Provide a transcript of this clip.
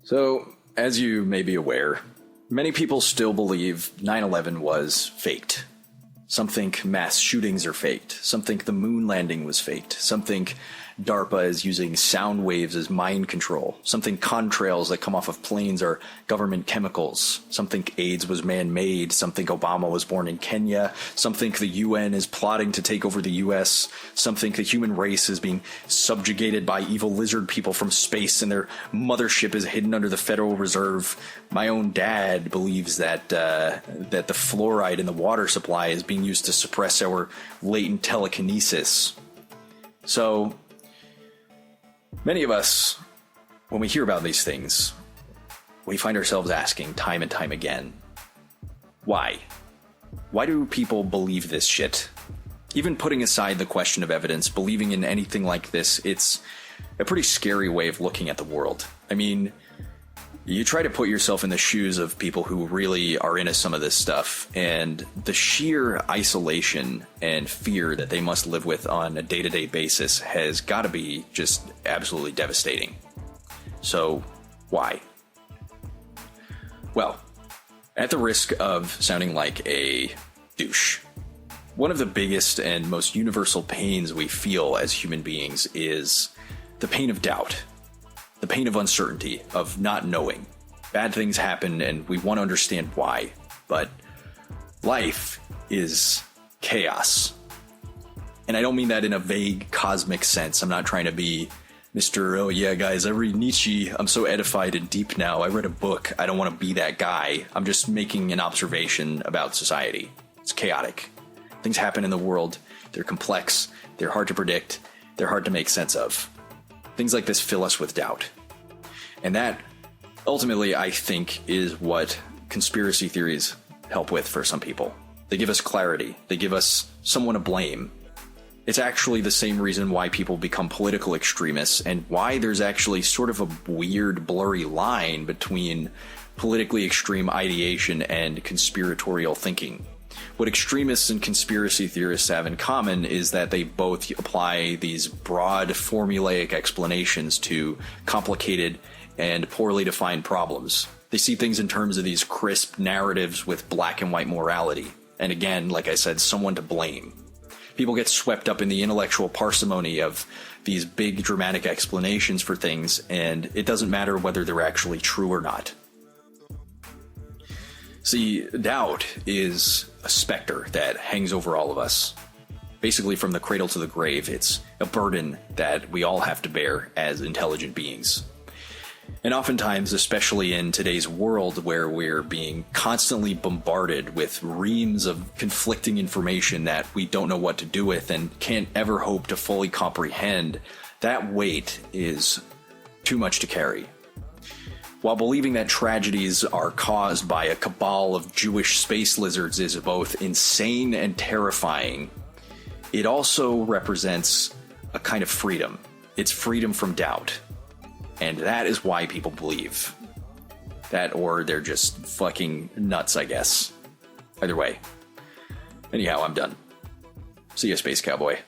So, as you may be aware, many people still believe 9/11 was faked. Some think mass shootings are faked. Some think the moon landing was faked. Some think DARPA is using sound waves as mind control. Some think contrails that come off of planes are government chemicals. Some think AIDS was man-made. Some think Obama was born in Kenya. Some think the UN is plotting to take over the US. Some think the human race is being subjugated by evil lizard people from space and their mothership is hidden under the Federal Reserve. My own dad believes that the fluoride in the water supply is being used to suppress our latent telekinesis. So, many of us, when we hear about these things, we find ourselves asking time and time again, why? Why do people believe this shit? Even putting aside the question of evidence, believing in anything like this, it's a pretty scary way of looking at the world. I mean, you try to put yourself in the shoes of people who really are into some of this stuff, and the sheer isolation and fear that they must live with on a day-to-day basis has got to be just absolutely devastating. So, why? Well, at the risk of sounding like a douche, one of the biggest and most universal pains we feel as human beings is the pain of doubt. The pain of uncertainty, of not knowing. Bad things happen and we want to understand why, but life is chaos. And I don't mean that in a vague cosmic sense. I'm not trying to be Mr. Oh yeah guys, I read Nietzsche, I'm so edified and deep now, I read a book, I don't want to be that guy. I'm just making an observation about society. It's chaotic. Things happen in the world, they're complex, they're hard to predict, they're hard to make sense of. Things like this fill us with doubt. And that, ultimately, I think, is what conspiracy theories help with for some people. They give us clarity. They give us someone to blame. It's actually the same reason why people become political extremists and why there's actually sort of a weird, blurry line between politically extreme ideation and conspiratorial thinking. What extremists and conspiracy theorists have in common is that they both apply these broad formulaic explanations to complicated and poorly defined problems. They see things in terms of these crisp narratives with black and white morality. And again, like I said, someone to blame. People get swept up in the intellectual parsimony of these big dramatic explanations for things, and it doesn't matter whether they're actually true or not. See, doubt is a specter that hangs over all of us. Basically, from the cradle to the grave, it's a burden that we all have to bear as intelligent beings. And oftentimes, especially in today's world where we're being constantly bombarded with reams of conflicting information that we don't know what to do with and can't ever hope to fully comprehend, that weight is too much to carry. While believing that tragedies are caused by a cabal of Jewish space lizards is both insane and terrifying, it also represents a kind of freedom. It's freedom from doubt. And that is why people believe. That, or they're just fucking nuts, I guess. Either way. Anyhow, I'm done. See ya, Space Cowboy.